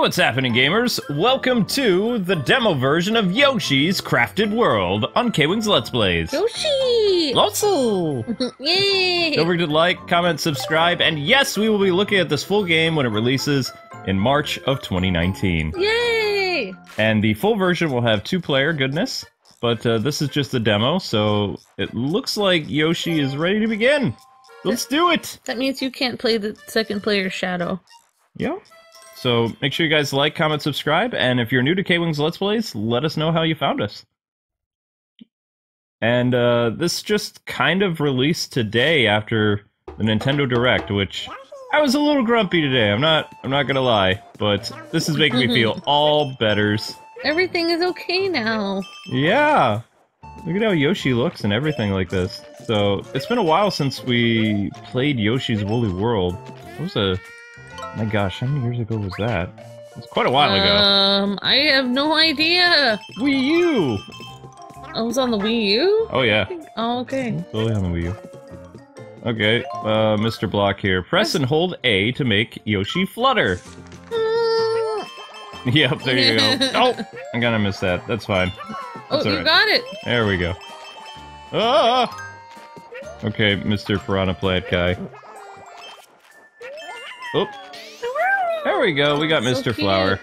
what's happening, gamers? Welcome to the demo version of Yoshi's Crafted World on KwingsLetsPlays. Yoshi! Lots! Yay! Don't forget to like, comment, subscribe, and yes, we will be looking at this full game when it releases in March of 2019. Yay! And the full version will have 2-player goodness, but this is just the demo, so it looks like Yoshi is ready to begin. Let's do it! That means you can't play the second player Shadow. Yeah. So make sure you guys like, comment, subscribe, and if you're new to KwingsLetsPlays, let us know how you found us. And this just kind of released today after the Nintendo Direct, which I was a little grumpy today. I'm not gonna lie, but this is making me feel all betters. Everything is okay now. Yeah. Look at how Yoshi looks and everything like this. So it's been a while since we played Yoshi's Woolly World. It was my gosh, how many years ago was that? It was quite a while ago. I have no idea. Wii U! I was on the Wii U? Oh, yeah. Oh, okay. Totally on the Wii U. Okay, Mr. Block here. Press and hold A to make Yoshi flutter. Yep, there you go. Oh! I'm gonna miss that. That's fine. That's you got it! There we go. Ah! Okay, Mr. Piranha Plant guy. Oh! There we go, we got Mr. Flower.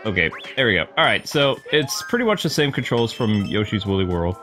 Okay, there we go. Alright, so it's pretty much the same controls from Yoshi's Woolly World.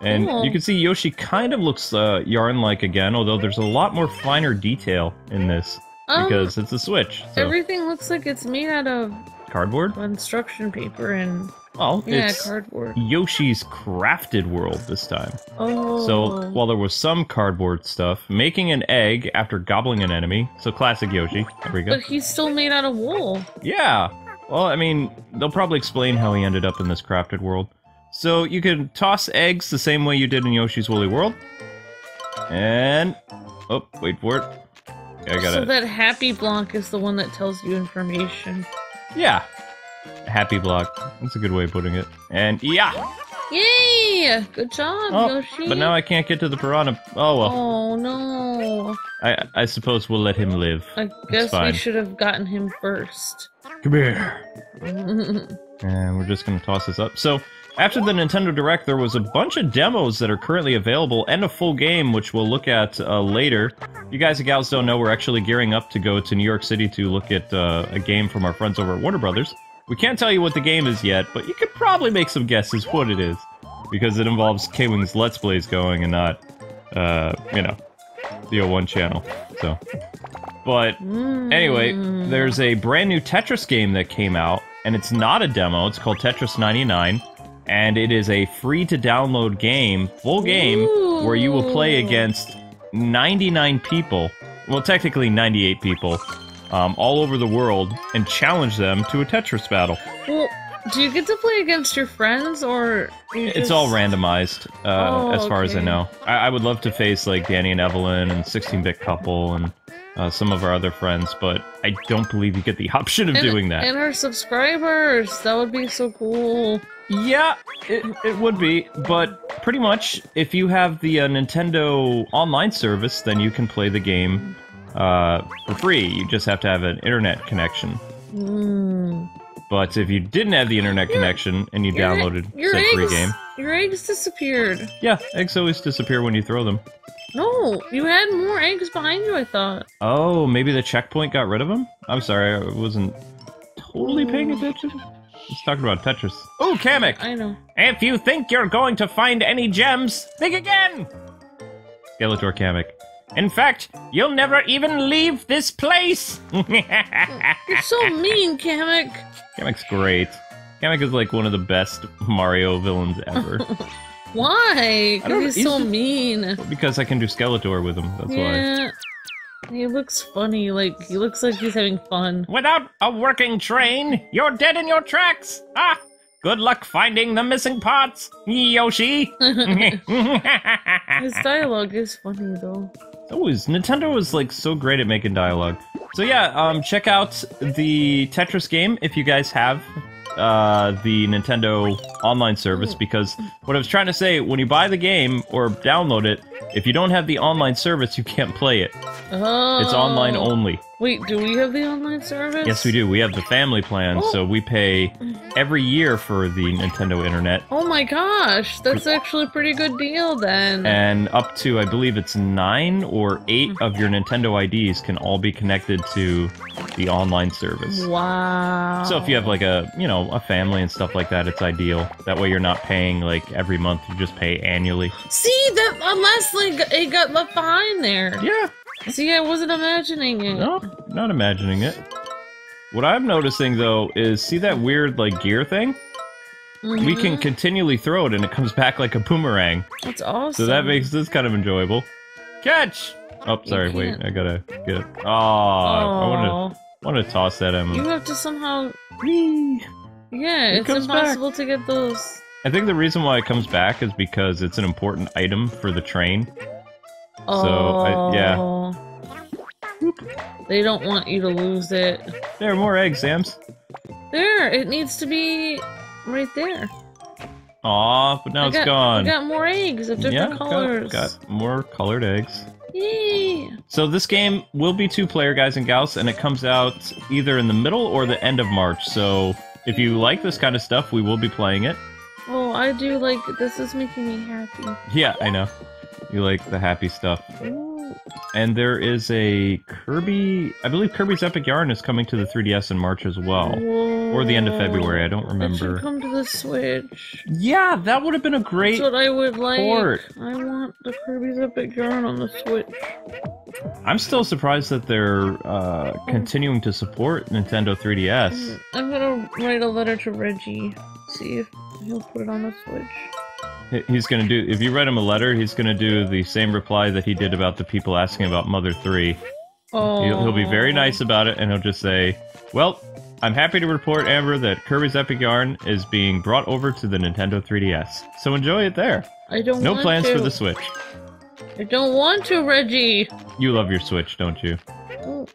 And you can see Yoshi kind of looks yarn-like again, although there's a lot more finer detail in this. Because it's a Switch. So. Everything looks like it's made out of... cardboard? Construction paper and... Well, yeah, it's cardboard. Yoshi's Crafted World this time. Oh. So, while there was some cardboard stuff, making an egg after gobbling an enemy. So, classic Yoshi. There we go. But he's still made out of wool. Yeah. Well, I mean, they'll probably explain how he ended up in this crafted world. So, you can toss eggs the same way you did in Yoshi's Woolly World. And... oh, wait for it. Yeah, I got it. So that happy block is the one that tells you information. Yeah. Happy block. That's a good way of putting it. And yeah! Yay! Good job, Yoshi. But now I can't get to the piranha. Oh well. Oh no. I suppose we'll let him live. I guess we should have gotten him first. Come here. And we're just gonna toss this up. So, after the Nintendo Direct, there was a bunch of demos that are currently available, and a full game, which we'll look at later. You guys and gals don't know, we're actually gearing up to go to New York City to look at a game from our friends over at Warner Brothers. We can't tell you what the game is yet, but you could probably make some guesses what it is. Because it involves KwingsLetsPlays going and not, you know, the O1 channel. So, but anyway, there's a brand new Tetris game that came out, and it's not a demo, it's called Tetris 99. And it is a free-to-download game, full game, where you will play against 99 people, well, technically 98 people, all over the world, and challenge them to a Tetris battle. Well, do you get to play against your friends, or It's all randomized, as far as I know. I would love to face, like, Danny and Evelyn, and 16-Bit Couple, and some of our other friends, but I don't believe you get the option of doing that. And our subscribers! That would be so cool. Yeah, it would be, but pretty much, if you have the Nintendo online service, then you can play the game for free. You just have to have an internet connection. But if you didn't have the internet connection and you downloaded said free game... your eggs disappeared. Yeah, eggs always disappear when you throw them. No, you had more eggs behind you, I thought. Oh, maybe the checkpoint got rid of them? I'm sorry, I wasn't totally paying attention. Let's talk about Tetris. Oh, Kamek! I know. If you think you're going to find any gems, think again! Skeletor Kamek. In fact, you'll never even leave this place! You're so mean, Kamek! Kamek's great. Kamek is like one of the best Mario villains ever. Why? Because he's so mean. Because I can do Skeletor with him, that's why. He looks funny, like, he looks like he's having fun. Without a working train, you're dead in your tracks! Ah! Good luck finding the missing parts, Yoshi! His dialogue is funny, though. Nintendo is, like, so great at making dialogue. So yeah, check out the Tetris game if you guys have the Nintendo online service, because what I was trying to say, when you buy the game or download it, If you don't have the online service, you can't play it. Oh. It's online only. Wait, do we have the online service? Yes, we do. We have the family plan, so we pay every year for the Nintendo Internet. Oh my gosh, that's actually a pretty good deal then. And up to, I believe it's 9 or 8 of your Nintendo IDs can all be connected to the online service. Wow. So if you have like a, you know, a family and stuff like that, it's ideal. That way you're not paying like every month, you just pay annually. See, that last it got left behind there. Yeah. See, I wasn't imagining it. No, not imagining it. What I'm noticing though is, see that weird like gear thing? We can continually throw it and it comes back like a boomerang. That's awesome. So that makes this kind of enjoyable. Catch! Oh, sorry, wait, I gotta get it. Oh, I wanna toss that at him. You have to somehow... Whee! Yeah, it's impossible to get those. I think the reason why it comes back is because it's an important item for the train. Oh. So, yeah. They don't want you to lose it. There are more eggs, Sams. There, it needs to be right there. Aw, but now it's gone. I got more eggs of different colors. Got more colored eggs. Yay! So this game will be 2-player, guys and gals, and it comes out either in the middle or the end of March. So if you like this kind of stuff, we will be playing it. Oh, I do like it. This is making me happy. Yeah, I know. You like the happy stuff. Ooh. And there is a Kirby... I believe Kirby's Epic Yarn is coming to the 3DS in March as well. Whoa. Or the end of February, I don't remember. It should come to the Switch. Yeah, that would have been a great That's what I would like. port. I want the Kirby's Epic Yarn on the Switch. I'm still surprised that they're continuing to support Nintendo 3DS. I'm gonna write a letter to Reggie. See if he'll put it on the Switch. He's gonna do, if you write him a letter, he's gonna do the same reply that he did about the people asking about Mother 3. Oh. He'll be very nice about it, and he'll just say, well, I'm happy to report, Amber, that Kirby's Epic Yarn is being brought over to the Nintendo 3DS. So enjoy it there. I don't No want plans to. for the Switch. I don't want to, Reggie! You love your Switch, don't you? Oh,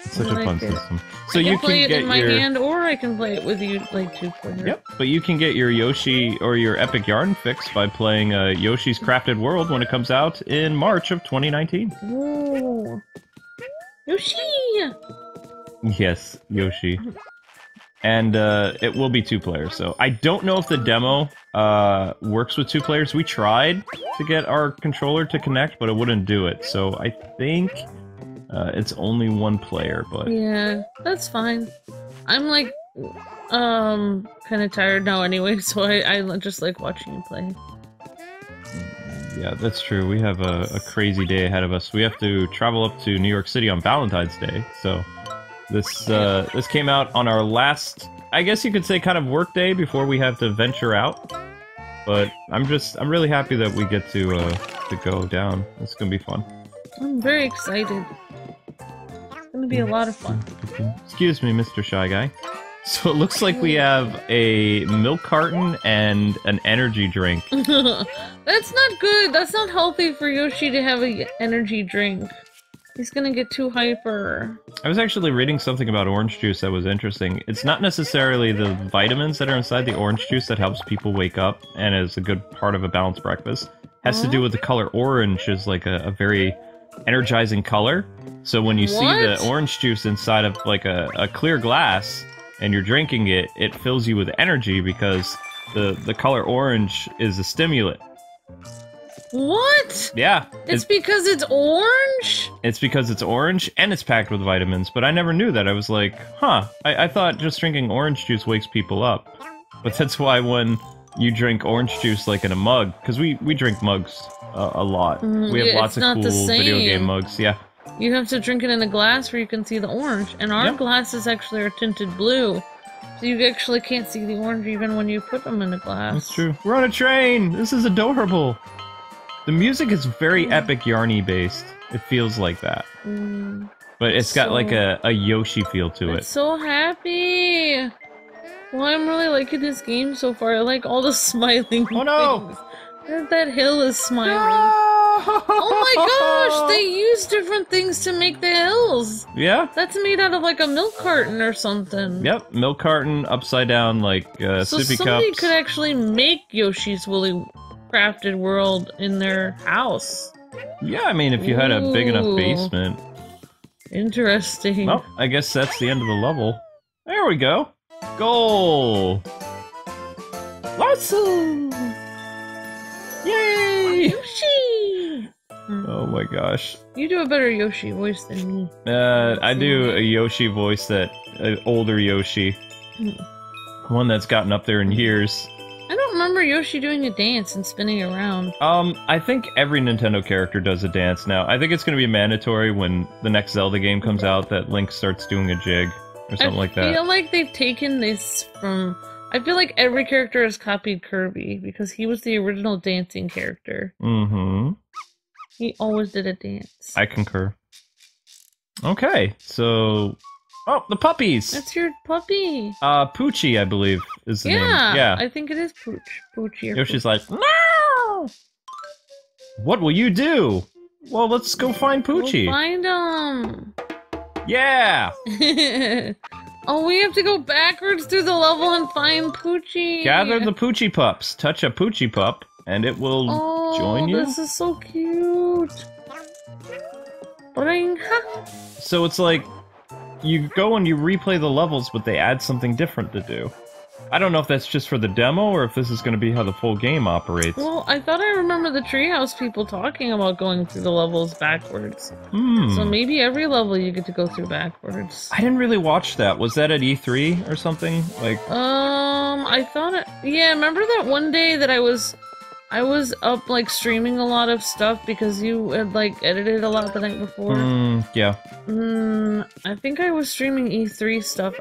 It's such I a like fun it. system. So I you can play can it get in my your... hand, or I can play it with you, like 2-player. Yep, but you can get your Yoshi or your Epic Yarn fix by playing Yoshi's Crafted World when it comes out in March of 2019. Ooh. Yoshi! Yes, Yoshi. And it will be 2 players, so I don't know if the demo works with 2 players. We tried to get our controller to connect, but it wouldn't do it, so I think it's only 1 player, but... Yeah, that's fine. I'm like, kind of tired now anyway, so I just like watching you play. Yeah, that's true. We have a crazy day ahead of us. We have to travel up to New York City on Valentine's Day, so... This came out on our last, I guess you could say, kind of work day before we have to venture out. But I'm really happy that we get to go down. It's gonna be fun. I'm very excited. It's gonna be a lot of fun. Excuse me, Mr. Shy Guy. So it looks like we have a milk carton and an energy drink. That's not good. That's not healthy for Yoshi to have an energy drink. He's gonna get too hyper. I was actually reading something about orange juice that was interesting. It's not necessarily the vitamins that are inside the orange juice that helps people wake up and is a good part of a balanced breakfast. It has to do with the color orange is like a very energizing color. So when you see the orange juice inside of like a clear glass and you're drinking it, it fills you with energy because the color orange is a stimulant. What? Yeah. It's because it's orange? It's because it's orange and it's packed with vitamins, but I never knew that. I was like, huh, I thought just drinking orange juice wakes people up. But that's why when you drink orange juice like in a mug, because we drink mugs a lot. We have lots of cool video game mugs, yeah. You have to drink it in a glass where you can see the orange, and our glasses actually are tinted blue. So you actually can't see the orange even when you put them in a glass. That's true. We're on a train! This is adorable! The music is very Epic Yarny based. It feels like that. But it's got like a Yoshi feel to it. So happy! Well, I'm really liking this game so far. I like all the smiling Oh no! things. That hill is smiling. Oh my gosh! They use different things to make the hills! Yeah? That's made out of like a milk carton or something. Yep, milk carton, upside down like so sippy somebody cups. could actually make Yoshi's Woolly Crafted World in their house. Yeah, I mean, if you had a big enough Ooh. basement. Interesting. Well, I guess that's the end of the level. There we go. Goal! Lasso! Yay! Yoshi! Oh my gosh. You do a better Yoshi voice than me. I do a Yoshi voice that... an older Yoshi. One that's gotten up there in years. I don't remember Yoshi doing a dance and spinning around. I think every Nintendo character does a dance now. I think it's going to be mandatory when the next Zelda game comes out that Link starts doing a jig or something like that. I feel like they've taken this from... I feel like every character has copied Kirby because he was the original dancing character. Mm-hmm. He always did a dance. I concur. Okay, so... Oh, the puppies! That's your puppy. Poochie, I believe, is the name. Yeah, I think it is Pooch. Poochie or Yoshi's like, no! What will you do? Well, let's go find Poochie. We'll find him. Yeah! Oh, we have to go backwards through the level and find Poochie. Gather the Poochie pups. Touch a Poochie pup, and it will join you. This is so cute. Bring. So it's like, you go and you replay the levels, but they add something different to do. I don't know if that's just for the demo, or if this is going to be how the full game operates. Well, I thought I remember the treehouse people talking about going through the levels backwards. So maybe every level you get to go through backwards. I didn't really watch that. Was that at E3 or something? Like, I thought it... Yeah, remember that one day that I was up, like, streaming a lot of stuff because you had, like, edited a lot the night before? Yeah. I think I was streaming E3 stuff.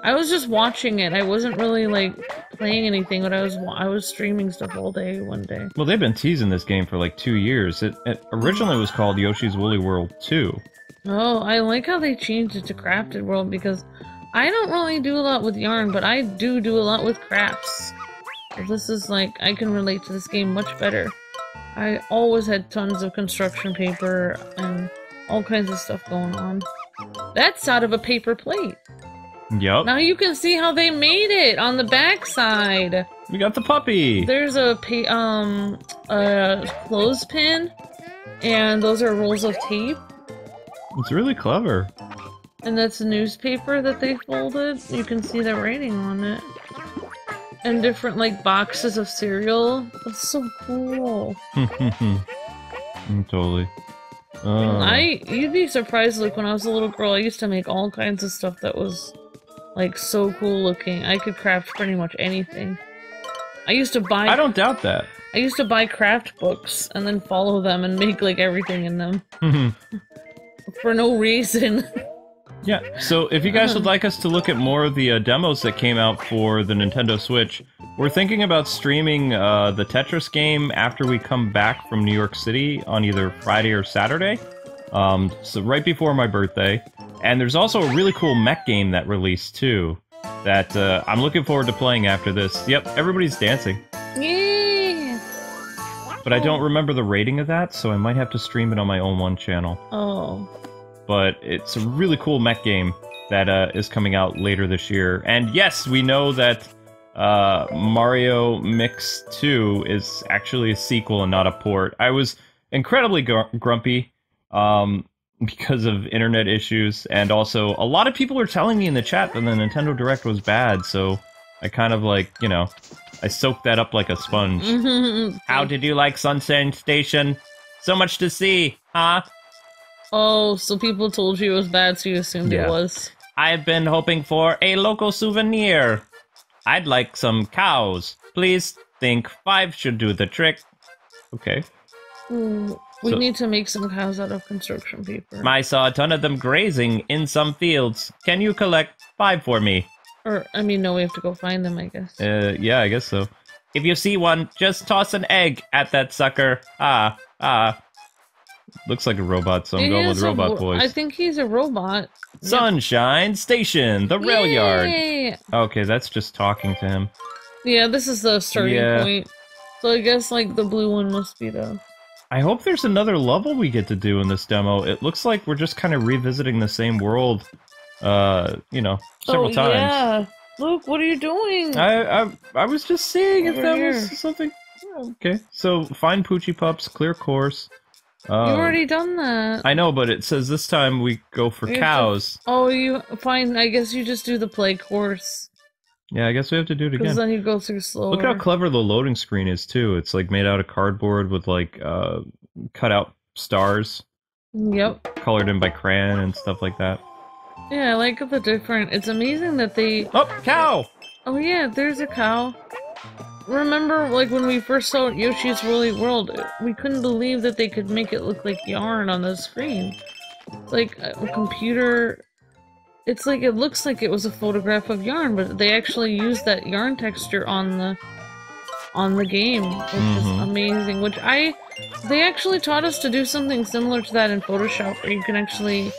I was just watching it. I wasn't really, like, playing anything, but I was streaming stuff all day one day. Well, they've been teasing this game for, like, 2 years. It originally was called Yoshi's Woolly World 2. Oh, I like how they changed it to Crafted World because I don't really do a lot with yarn, but I do a lot with crafts. This is like, I can relate to this game much better. I always had tons of construction paper and all kinds of stuff going on. That's out of a paper plate. Yup. Now you can see how they made it on the back side. We got the puppy. There's a clothespin, and those are rolls of tape. It's really clever. And that's a newspaper that they folded. You can see the writing on it. And different, like, boxes of cereal. That's so cool. Totally. You'd be surprised, like, when I was a little girl, I used to make all kinds of stuff that was, like, so cool looking. I could craft pretty much anything. I used to buy... I don't doubt that. I used to buy craft books and then follow them and make, like, everything in them. For no reason. Yeah, so if you guys would like us to look at more of the demos that came out for the Nintendo Switch, we're thinking about streaming the Tetris game after we come back from New York City on either Friday or Saturday. So right before my birthday. And there's also a really cool mech game that released too, that I'm looking forward to playing after this. Yep, everybody's dancing. Yeah! But I don't remember the rating of that, so I might have to stream it on my own one channel. Oh. But it's a really cool mech game that is coming out later this year. And yes, we know that Mario Mix 2 is actually a sequel and not a port. I was incredibly grumpy because of internet issues, and also a lot of people are telling me in the chat that the Nintendo Direct was bad, so I kind of like, you know, I soaked that up like a sponge. How did you like Sunshine Station? So much to see, huh? Oh, so people told you it was bad, so you assumed it was. I've been hoping for a local souvenir. I'd like some cows. Please think 5 should do the trick. Okay. Ooh, we need to make some cows out of construction paper. I saw a ton of them grazing in some fields. Can you collect 5 for me? Or, I mean, no, we have to go find them, I guess. Yeah, I guess so. If you see one, just toss an egg at that sucker. Looks like a robot, so I'm going with robot voice. I think he's a robot. Sunshine Station, the rail yard. Okay, that's just talking to him. Yeah, this is the starting point. So I guess, like, the blue one must be the... I hope there's another level we get to do in this demo. It looks like we're just kind of revisiting the same world, you know, several times. Yeah. Luke, what are you doing? I was just seeing if that was something... Okay, so find Poochie Pups, clear course. You already done that. I know, but it says this time we go for cows. Oh, you fine. I guess you just do the play course. Yeah, I guess we have to do it again. Because then you go through slower. Look how clever the loading screen is, too. It's, like, made out of cardboard with, like, cut-out stars. Yep. Colored in by crayon and stuff like that. Yeah, I like the different... It's amazing that they... Oh, cow! Oh, yeah, there's a cow. Remember, like, when we first saw Yoshi's Woolly World, we couldn't believe that they could make it look like yarn on the screen. It's like a computer... It's like, it looks like it was a photograph of yarn, but they actually used that yarn texture on the game, which is amazing. Which they actually taught us to do something similar to that in Photoshop, where you can actually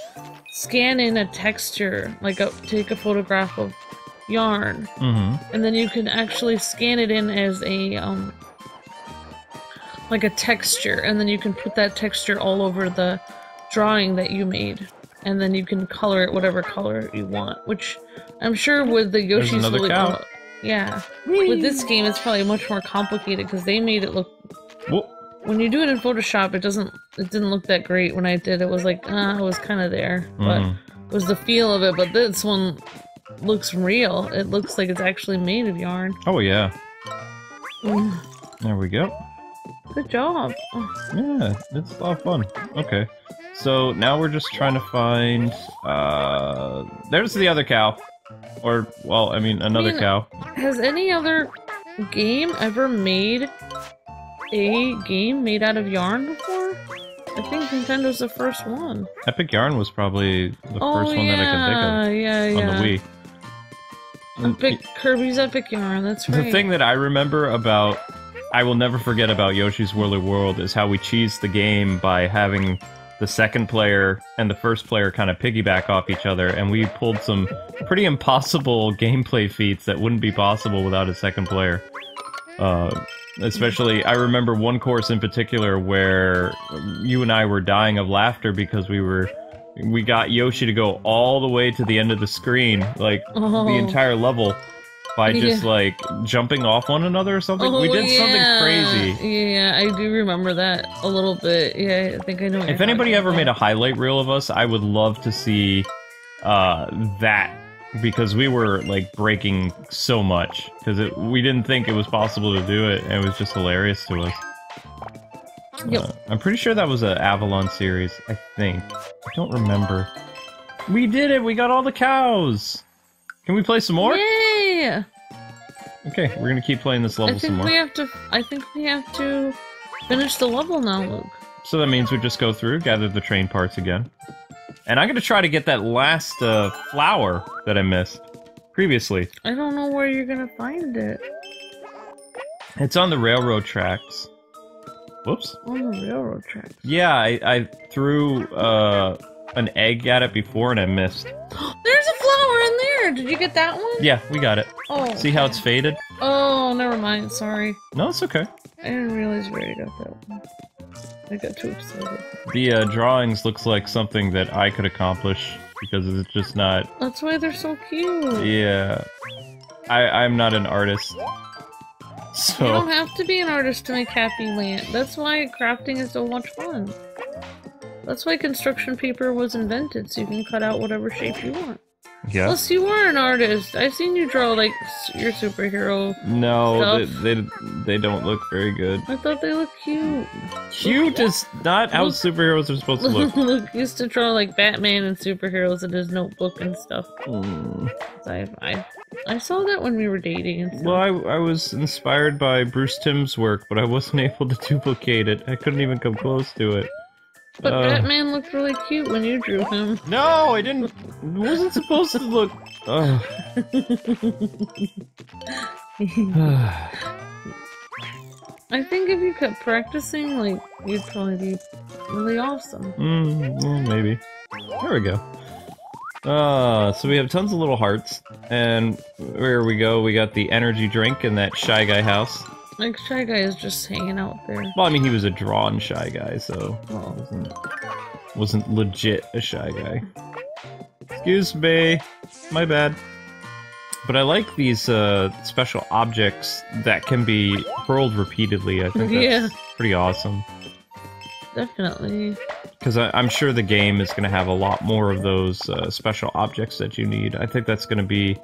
scan in a texture, like take a photograph of yarn, and then you can actually scan it in as a like a texture, and then you can put that texture all over the drawing that you made. And then you can color it whatever color you want, which I'm sure with the Yoshi's Woolly World, yeah. Whee! With this game, it's probably much more complicated because they made it look. Whoa. When you do it in Photoshop, it didn't look that great. When I did, it was like, it was kind of there, but it was the feel of it. But this one looks real. It looks like it's actually made of yarn. Oh yeah. There we go. Good job. Yeah, it's a lot of fun. Okay. So now we're just trying to find, there's the other cow. Or, well, I mean, another cow. Has any other game ever made a game made out of yarn before? I think Nintendo's the first one. Epic Yarn was probably the first one that I could think of. Yeah. On the Wii. Kirby's Epic Yarn, that's right. The thing that I remember about, I will never forget about Yoshi's Woolly World is how we cheesed the game by having the second player and the first player kind of piggyback off each other, and we pulled some pretty impossible gameplay feats that wouldn't be possible without a second player. Especially, I remember one course in particular where you and I were dying of laughter because we got Yoshi to go all the way to the end of the screen, like the entire level, by just like jumping off one another or something. We did something crazy. Yeah, I do remember that a little bit. Yeah, I think I know. If anybody ever made a highlight reel of us, I would love to see that, because we were like breaking so much because we didn't think it was possible to do it, and it was just hilarious to us. Yep. I'm pretty sure that was an Avalon series. I think. I don't remember. We did it! We got all the cows. Can we play some more? Yay! Okay, we're gonna keep playing this level some more. I think we have to finish the level now, Luke. So that means we just go through, gather the train parts again. And I'm gonna try to get that last flower that I missed previously. I don't know where you're gonna find it. It's on the railroad tracks. Whoops. On the railroad tracks? Yeah, I threw an egg at it before and I missed. There's a flower in there! Did you get that one? Yeah, we got it. Oh. See how it's faded? Oh, never mind. Sorry. No, it's okay. I didn't realize we already got that one. I got too excited. The drawings looks like something that I could accomplish because it's just not... That's why they're so cute. Yeah. I'm not an artist. So... You don't have to be an artist to make Happy Land. That's why crafting is so much fun. That's why construction paper was invented, so you can cut out whatever shape you want. Yeah. Plus, you are an artist. I've seen you draw, like, your superhero No, stuff. they don't look very good. I thought they looked cute. Cute is not how superheroes are supposed to look. Luke used to draw, like, Batman and superheroes in his notebook and stuff. I saw that when we were dating and stuff. Well, I was inspired by Bruce Timm's work, but I wasn't able to duplicate it. I couldn't even come close to it. But Batman looked really cute when you drew him. No, I didn't. It wasn't supposed to look. I think if you kept practicing, like, you'd probably be really awesome. Well, maybe. There we go. So we have tons of little hearts, and where we go, we got the energy drink in that Shy Guy house. Like, Shy Guy is just hanging out there. Well, I mean, he was a drawn Shy Guy, so wasn't legit a Shy Guy. Excuse me, my bad. But I like these special objects that can be hurled repeatedly. I think that's pretty awesome. definitely. Because I'm sure the game is going to have a lot more of those special objects that you need. I think that's going to be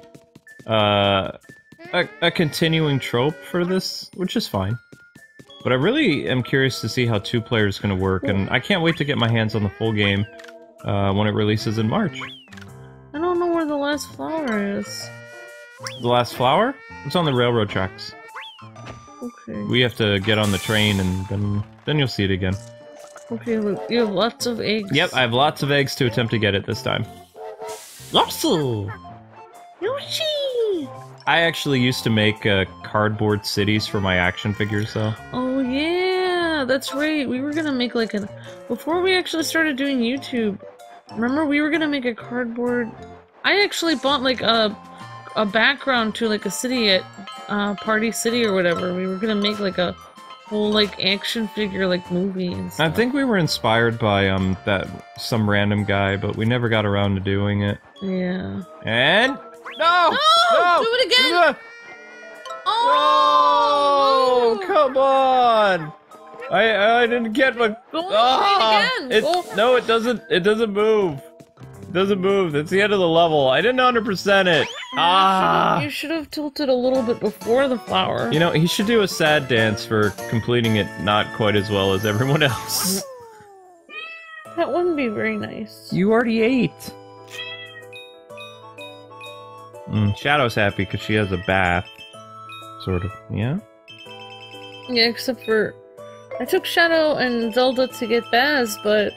a continuing trope for this, which is fine. But I really am curious to see how 2-player is going to work, and I can't wait to get my hands on the full game when it releases in March. I don't know where the last flower is. The last flower? It's on the railroad tracks. Okay. We have to get on the train, and then you'll see it again. Okay, look, you have lots of eggs. Yep, I have lots of eggs to attempt to get it this time. Yoshi! Yoshi! I actually used to make cardboard cities for my action figures, though. Oh yeah, that's right. We were gonna make like before we actually started doing YouTube. Remember, we were gonna make a cardboard. I actually bought like a background to like a city at Party City or whatever. We were gonna make like a whole like action figure like movie and stuff. I think we were inspired by some random guy, but we never got around to doing it. Yeah. And no! Do it again! Oh! No! Come on! I didn't get my. Go on the train again! No, it doesn't. It doesn't move. It doesn't move. It's the end of the level. I didn't 100% it. You should have tilted a little bit before the flower. You know, he should do a sad dance for completing it not quite as well as everyone else. That wouldn't be very nice. You already ate. Shadow's happy because she has a bath. Sort of, yeah? Yeah, except for... I took Shadow and Zelda to get baths, but...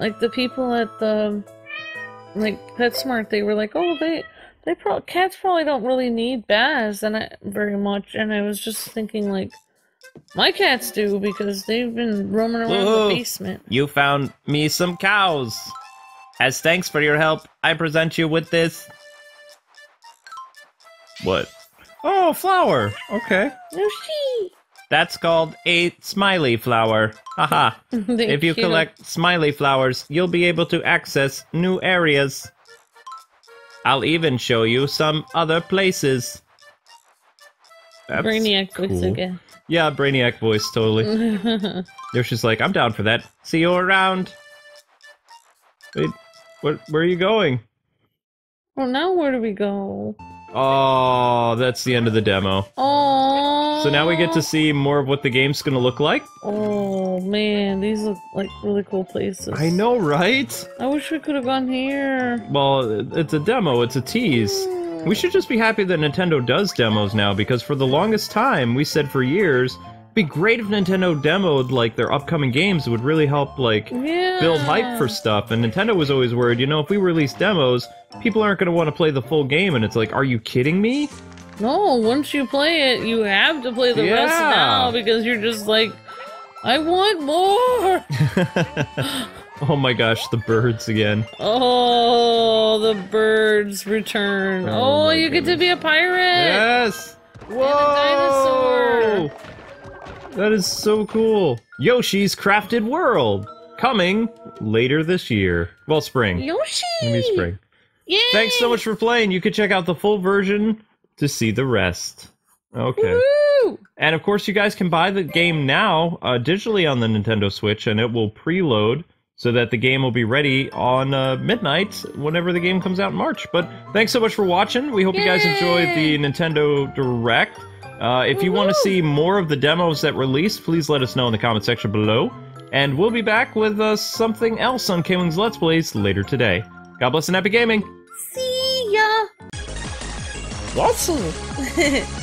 Like, the people at the... Like, PetSmart, they were like, oh, cats probably don't really need baths very much, and I was just thinking, like... My cats do, because they've been roaming around the basement. You found me some cows! As thanks for your help, I present you with this... What? Oh, flower! Okay. Yoshi! That's called a smiley flower. Haha. If you collect smiley flowers, you'll be able to access new areas. I'll even show you some other places. That's Brainiac cool. voice again. Yeah, Brainiac voice, totally. Yoshi's like, I'm down for that. See you around. Wait, where are you going? Well, now where do we go? Oh, that's the end of the demo. Oh. So now we get to see more of what the game's gonna look like. Oh man, these look like really cool places. I know, right? I wish we could have gone here. Well, it's a demo, it's a tease. We should just be happy that Nintendo does demos now, because for the longest time, we said for years, it'd be great if Nintendo demoed, like, their upcoming games. It would really help, like, build hype for stuff. And Nintendo was always worried, you know, if we release demos, people aren't going to want to play the full game. And it's like, are you kidding me? No, once you play it, you have to play the rest now, because you're just like, I want more! Oh my gosh, the birds again. Oh, the birds return. Oh, you get to be a pirate! Yes! Whoa! And a dinosaur! That is so cool. Yoshi's Crafted World, coming later this year. Well, spring. Yoshi! Maybe spring. Yay! Thanks so much for playing. You can check out the full version to see the rest. Okay. Woo! And of course, you guys can buy the game now digitally on the Nintendo Switch, and it will preload so that the game will be ready on midnight whenever the game comes out in March. But thanks so much for watching. We hope you guys enjoyed the Nintendo Direct. If you want to see more of the demos that released, please let us know in the comment section below. And we'll be back with something else on Kwings Let's Plays later today. God bless and happy gaming! See ya! Awesome!